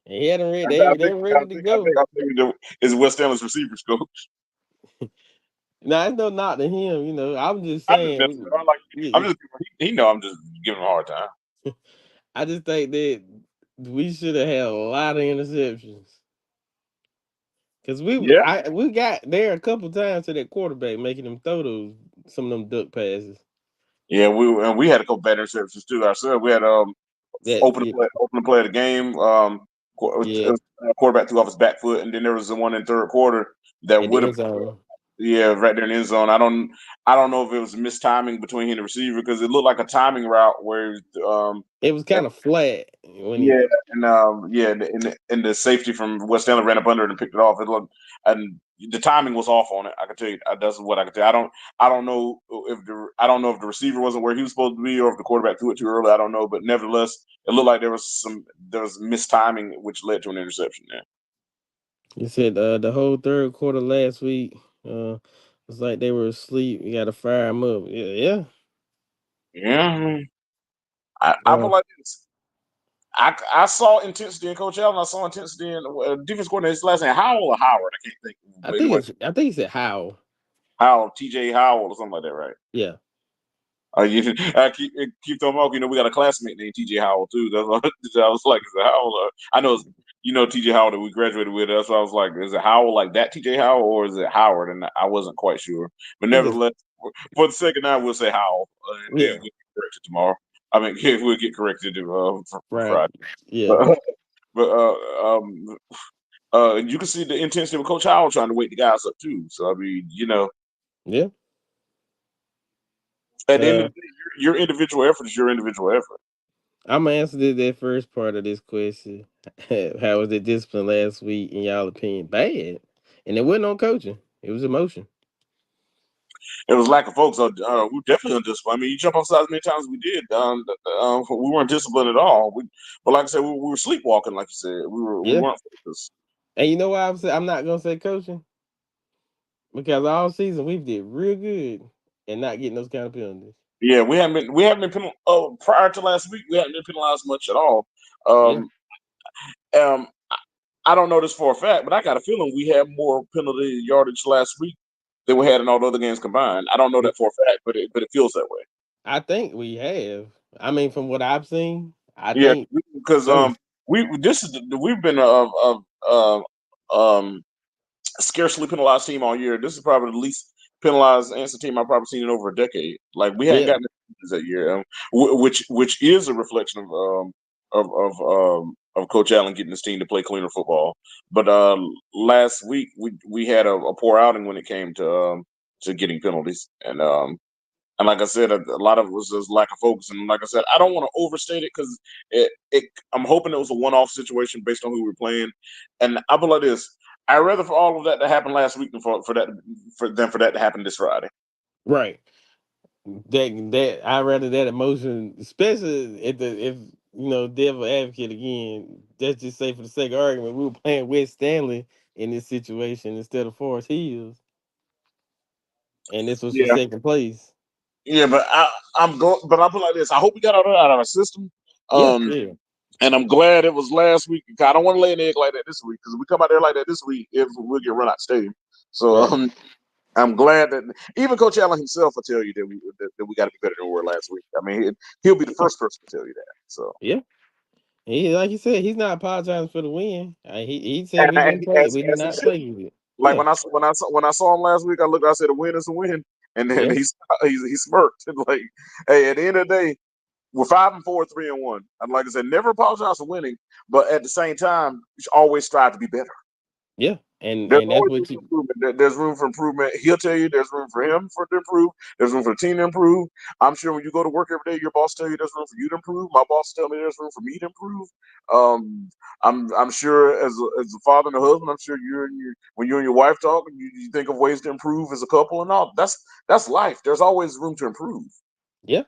And he had them ready. I They think were I ready to think I go. think Octavian is West Stanley's receivers coach. Now it's no knock to him. I'm just I'm just saying. messing with him. I'm just he know I'm just giving him a hard time. I just think that we should have had a lot of interceptions because Yeah, we got there a couple times to that quarterback making them throw some of them duck passes. yeah. We had a couple bad interceptions too ourselves. We had That yeah, open the play of the game. yeah, Quarterback threw off his back foot, and then there was the one in third quarter that in would the have. end zone. Yeah, right there in the end zone. I don't know if it was mistiming between him and the receiver because it looked like a timing route where It was kind of flat when he. yeah, and and the safety from West Stanley ran up under it and picked it off. It looked, and the timing was off on it. I can tell you that's what I can tell you. I don't know if the receiver wasn't where he was supposed to be or if the quarterback threw it too early. I don't know, but nevertheless, it looked like there was mistiming which led to an interception there. He said the whole third quarter last week was like they were asleep. You got to fire them up. Yeah, yeah. Yeah, I Uh, put like this. I saw intensity in Coach Allen. I saw intensity in defense coordinator. His last name Howell or Howard. I can't think. I But anyway, think he said how. Howell, TJ Howell or something like that, right? Yeah. I keep talking about. We got a classmate named TJ Howell too. That's what I was like, is it Howell? I know TJ Howell that we graduated with. That's why I was like, is it Howell like that TJ Howell or is it Howard? And I wasn't quite sure. But I think it's nevertheless, for the second time, we'll say Howell, and then yeah. we'll get corrected tomorrow. I mean, we'll get corrected for Right. Friday. Yeah. But, you can see the intensity of Coach Howell trying to wake the guys up too. So I mean, Yeah. at the end of Uh, the day, your individual effort is your individual effort. I'm gonna answer that first part of this question. How was the discipline last week in y'all opinion? Bad, and it wasn't on coaching. It was emotion. It was lack of focus. We were definitely undisciplined. I mean, you jump off sides as many times as we did. We weren't disciplined at all. But like I said, we were sleepwalking. Like you said, we Yeah, weren't focused. and you know why I'm not gonna say coaching because all season we did real good and not getting those kind of penalties. Yeah, we haven't been prior to last week. We hadn't been penalized much at all. Yeah, Um, um, I don't know this for a fact, but I got a feeling we had more penalty yardage last week than we had in all the other games combined. I don't know that for a fact, but it feels that way. I think we have. I mean, from what I've seen, I Yeah, think because so. we've been um scarcely penalized team all year. This is probably the least penalized Anson team I've probably seen in over a decade. Like we hadn't Yeah, gotten that year, which is a reflection of Coach Allen getting his team to play cleaner football. But last week we had a poor outing when it came to getting penalties, and like I said, a lot of it was just lack of focus. And like I said, I don't want to overstate it because I'm hoping it was a one-off situation based on who we're playing. And I feel like this: I'd rather for all of that to happen last week than for that to happen this Friday. right. That I rather that emotion, especially if devil advocate again. Let's just say for the sake of argument, we were playing West Stanley in this situation instead of Forest Hills, and this was for Yeah, second place. yeah, but I'm going. But I feel like this: I hope we got out of our system. Yeah, Um, yeah, and I'm glad it was last week. I don't want to lay an egg like that this week because if we come out there like that this week, if we'll get run out the stadium. So right. I'm glad that even Coach Allen himself will tell you that we got to be better than we were last week. I mean, he'll be the first person to tell you that. So, Yeah, he like you said, he's not apologizing for the win. He said we didn't play, we did as he not should. play with it. Like Yeah, when I saw him last week, I looked. I said, "A win is a win," and then yeah, he smirked like, "Hey, at the end of the day, we're 5-4, 3-1." And like I said, never apologize for winning, but at the same time, you should always strive to be better. yeah, and There's that's always room what for you. improvement. There's room for improvement. He'll tell you there's room for him to improve. There's room for the team to improve. I'm sure when you go to work every day, your boss tell you there's room for you to improve. My boss tell me there's room for me to improve. Um, I'm sure as a father and a husband, I'm sure when you and your wife talk, you think of ways to improve as a couple and all. That's life. There's always room to improve. Yeah,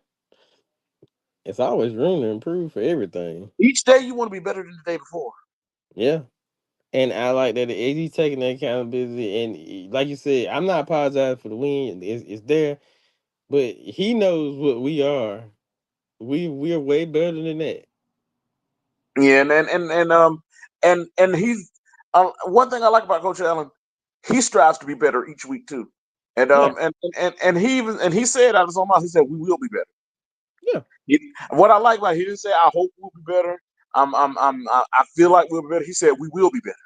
it's always room to improve for everything. Each day you want to be better than the day before. Yeah. And I like that he's taking that accountability. And like you said, I'm not apologizing for the win. It's there, but he knows what we are. We're way better than that. Yeah, and he's one thing I like about Coach Allen, he strives to be better each week too. And Yeah, he said out of his own mouth, he said we will be better. yeah, What I like about it, he didn't say I hope we'll be better. I feel like we'll be better. He said we will be better,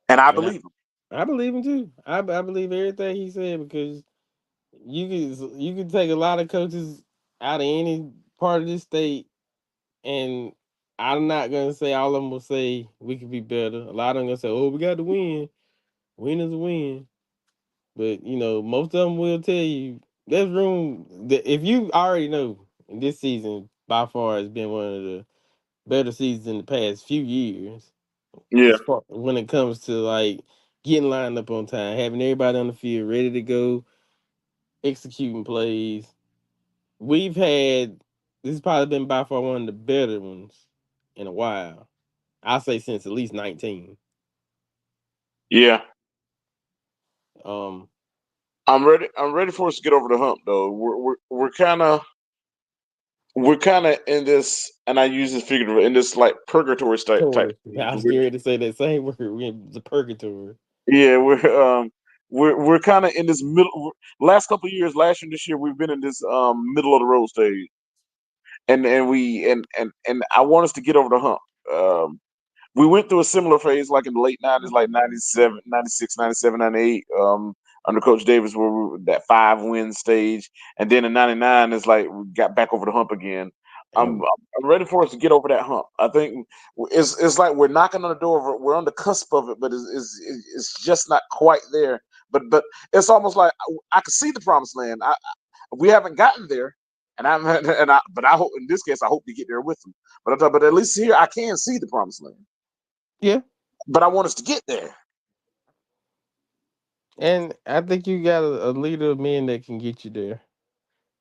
and I and believe him. I believe him too. I believe everything he said because you can take a lot of coaches out of any part of this state, and I'm not gonna say all of them will say we could be better. A lot of them gonna say, "Oh, we got to win. Win is a win." But most of them will tell you there's room. If you already know, this season by far has been one of the better seasons in the past few years. Yeah, As far when it comes to like getting lined up on time, having everybody on the field ready to go, executing plays. We've had this has probably been by far one of the better ones in a while. I say since at least 19. yeah. Um, I'm ready. I'm ready for us to get over the hump, though. We're kind of in this, and I use this figurative in this like purgatory type Tory. stage. I was getting ready to say that same word. We're in the purgatory. Yeah, we're kind of in this middle. Last couple of years, last year, this year, we've been in this middle of the road stage, and I want us to get over the hump. We went through a similar phase like in the late 90s, like 97, 96, 97, 98, under Coach Davis, where we were that 5-win stage. And then in 99, it's like we got back over the hump again. Um, I'm ready for us to get over that hump. I think it's like we're knocking on the door of it. We're on the cusp of it, but it's just not quite there. But it's almost like I can see the promised land. We haven't gotten there, and but I hope in this case I hope to get there with them. But at least here I can see the promised land. yeah, But I want us to get there. and I think you got a leader of men that can get you there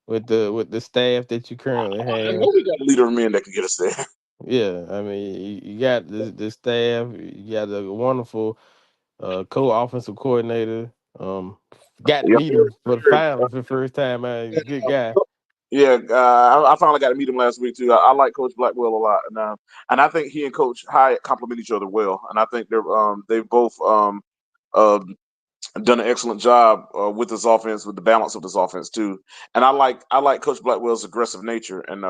with the staff that you currently I have. know we got a leader of men that can get us there. Yeah, I mean, you got the staff. You got a wonderful co-offensive coordinator. Got to Yep. meet him for the finals for the first time. Good guy. Yeah, I finally got to meet him last week too. I like Coach Blackwell a lot, and I think he and Coach Hyatt complement each other well. And I think they've both uh, done an excellent job with this offense, with the balance of this offense too. And I like Coach Blackwell's aggressive nature, and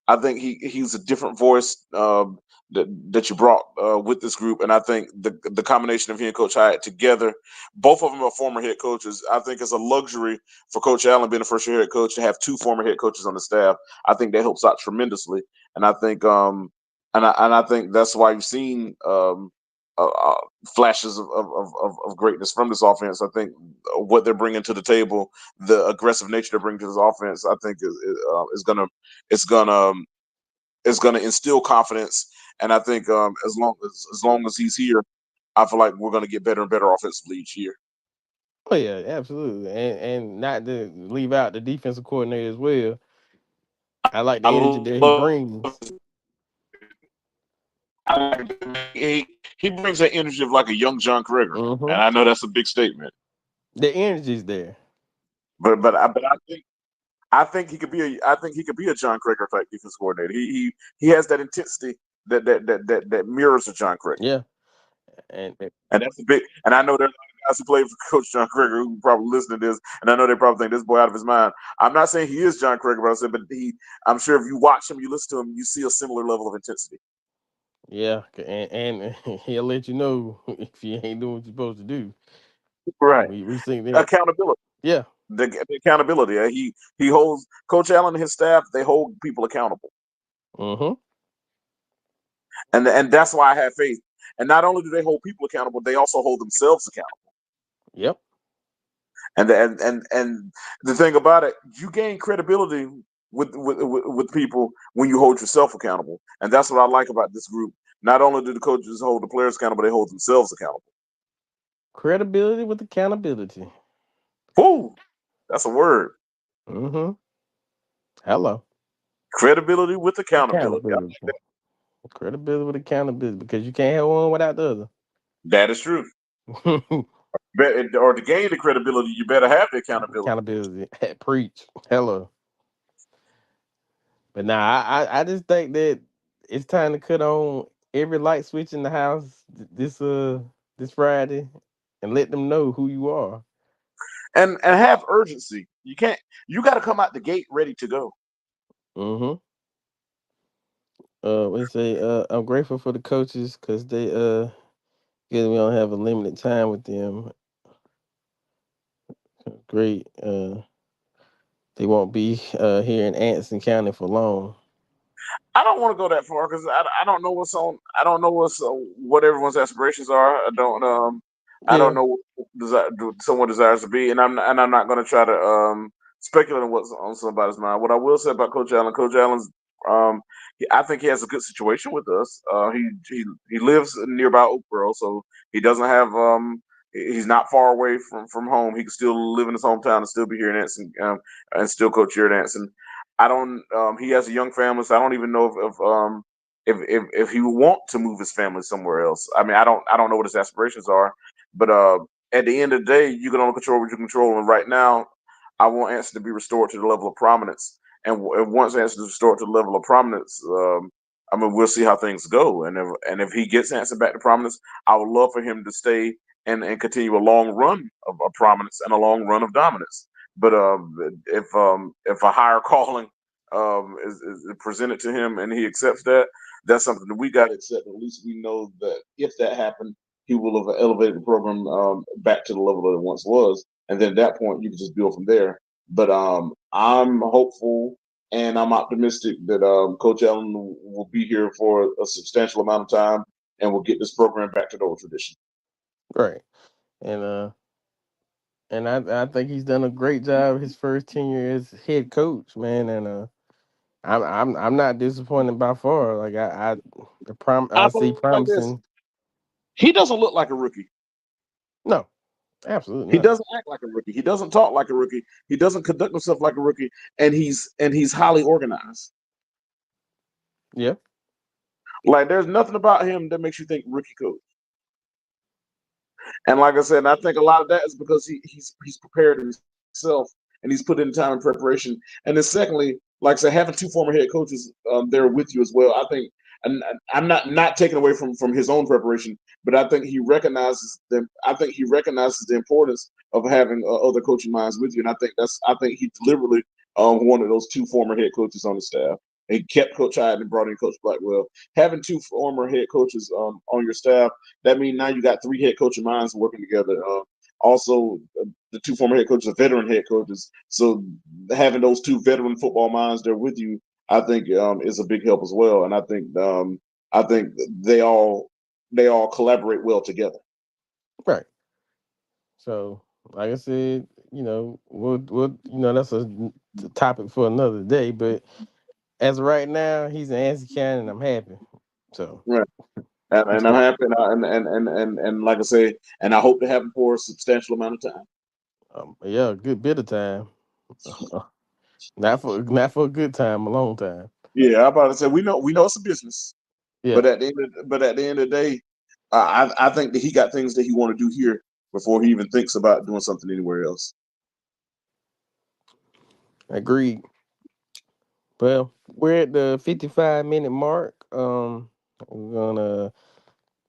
I think he's a different voice that you brought with this group, and I think the combination of he and Coach Hyatt together, both of them are former head coaches. I think it's a luxury for Coach Allen being a first year head coach to have two former head coaches on the staff. I think that helps out tremendously, and I think and I think that's why you've seen uh, uh, flashes of greatness from this offense. I think what they're bringing to the table, the aggressive nature they're bringing to this offense, I think is gonna it's gonna it's gonna instill confidence. And I think as long as he's here, I feel like we're gonna get better and better offensively each year. Oh yeah, absolutely, and not to leave out the defensive coordinator as well. I like I the energy love that he brings. he brings that energy of like a young John Krieger, Hmm. and I know that's a big statement, The energy's there. but I think he could be a John Krieger type defense coordinator. He has that intensity that mirrors a John Krieger. Yeah, and And that's a big. And I know there's a lot of guys who played for Coach John Krieger who probably listen to this, and I know they probably think this boy out of his mind. I'm not saying he is John Krieger, but I said, but he. I'm sure if you watch him, you listen to him, you see a similar level of intensity. yeah, and he'll let you know if you ain't doing what you're supposed to do. Right. We seen that. Accountability. Yeah. The accountability. He holds Coach Allen and his staff. They hold people accountable, Hmm. and that's why I have faith. And not only do they hold people accountable, they also hold themselves accountable. Yep. And the thing about it, you gain credibility with people when you hold yourself accountable, and that's what I like about this group. Not only do the coaches hold the players accountable, they hold themselves accountable. Credibility with accountability. Whoo, that's a word. Hmm. Hello. Credibility with accountability. Accountability. Credibility with accountability because you can't have one without the That is true. other. Or to gain the credibility, you better have the accountability. Accountability. Preach. Hello. But now I just think that it's time to cut on every light switch in the house this Friday and let them know who you are. And have urgency. You can't. You got to come out the gate ready to go. Mm-hmm. We say I'm grateful for the coaches because they because we don't have a limited time with them. Great. They won't be here in Anson County for long. I don't want to go that far because I don't know what's on. I don't know what everyone's aspirations are. I don't Yeah. know what someone desires to be, and I'm not going to try to speculate on what's on somebody's mind. What I will say about Coach Allen's I think he has a good situation with us. He lives nearby Oakboro, so he doesn't have he's not far away from home. He can still live in his hometown and still be here in Anson and still coach here at Anson. I don't. He has a young family, so I don't even know if he would want to move his family somewhere else. I mean, I don't know what his aspirations are, but at the end of the day, you can only control what you control. And right now, I want Anson to be restored to the level of prominence. And once Anson is restored to the level of prominence, I mean, we'll see how things go. And if he gets Anson back to prominence, I would love for him to stay and continue a long run of prominence and a long run of dominance. But if a higher calling is presented to him and he accepts that, that's something that we got to accept. At least we know that if that happened, he will have elevated the program back to the level that it once was, and then at that point you can just build from there. But I'm hopeful and I'm optimistic that Coach Allen will be here for a substantial amount of time and will get this program back to the old tradition. Right. And I think he's done a great job his first tenure as head coach, man. And I'm not disappointed by far. Like I I put see it like this: promising. he doesn't look like a rookie. No, absolutely He not. doesn't act like a rookie. He doesn't talk like a rookie. He doesn't conduct himself like a rookie, and he's highly organized. Yeah. Like there's nothing about him that makes you think rookie coach. And like I said, I think a lot of that is because he's prepared himself and he's put in time and preparation. And then secondly, like I said, having two former head coaches there with you as well, I think. And I'm not taking away from his own preparation, but I think he recognizes them. I think he recognizes the importance of having other coaching minds with you, and I think he deliberately wanted those two former head coaches on the staff. He kept Coach Hyde and brought in Coach Blackwell. Having two former head coaches on your staff, that means now you got three head coaching minds working together. Also, the two former head coaches are veteran head coaches, so having those two veteran football minds there with you, I think, is a big help as well. And I think they all collaborate well together. Right. So, like I said, that's a topic for another day. But as of right now, he's in Anson County, and I'm happy. So, Right. And I'm happy, and like I say, and I hope to have him for a substantial amount of time. yeah, a good bit of time. Not for a good time, a long time. Yeah, I'm about to say we know it's a business, but Yeah, at the end of the day, I think that he got things that he want to do here before he even thinks about doing something anywhere else. agreed. Well, we're at the 55-minute mark. We're gonna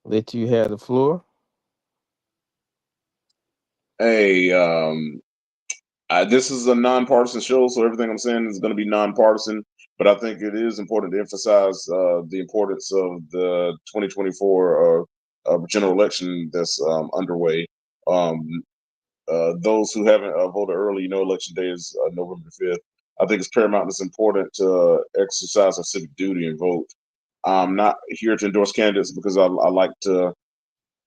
let you have the floor. Hey, this is a nonpartisan show, so everything I'm saying is going to be nonpartisan. But I think it is important to emphasize the importance of the 2024 general election that's underway. Um, those who haven't voted early, you know, election day is November 5th. I think it's paramount. It's important to exercise our civic duty and vote. I'm not here to endorse candidates because I like to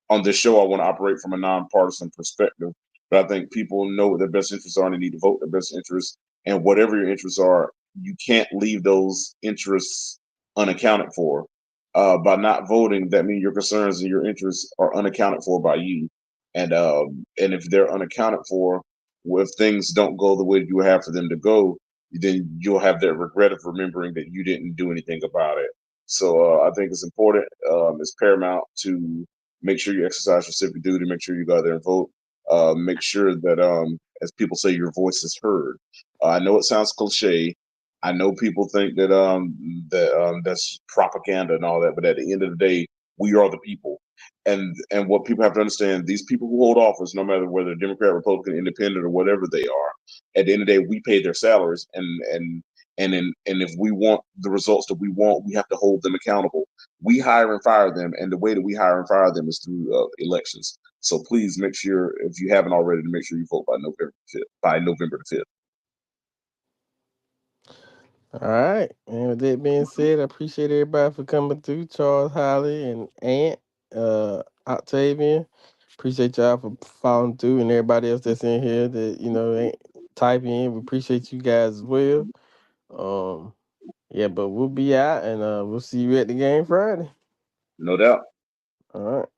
on this show, I want to operate from a nonpartisan perspective. But I think people know what their best interests are and they need to vote their best interests. And whatever your interests are, you can't leave those interests unaccounted for. By not voting, that means your concerns and your interests are unaccounted for by you. And if they're unaccounted for, if things don't go the way you have for them to go, then you'll have that regret of remembering that you didn't do anything about it. So I think it's important. It's paramount to make sure you exercise your civic duty. Make sure you go out there and vote. Make sure that, as people say, your voice is heard. I know it sounds cliche. I know people think that that's propaganda and all that, but at the end of the day, we are the people. And what people have to understand, these people who hold office, no matter whether Democrat, Republican, Independent, or whatever they are, at the end of the day, we pay their salaries, and if we want the results that we want, we have to hold them accountable. We hire and fire them, and the way that we hire and fire them is through elections. So please make sure, if you haven't already, to make sure you vote by November 5th. By November the 5th. All right. And with that being said, I appreciate everybody for coming through. Charles, Holly, and Ant, Octavian. Appreciate y'all for following through, and everybody else that's in here that ain't typing in. We appreciate you guys as well. Um, yeah, but we'll be out, and we'll see you at the game Friday. No doubt. All right.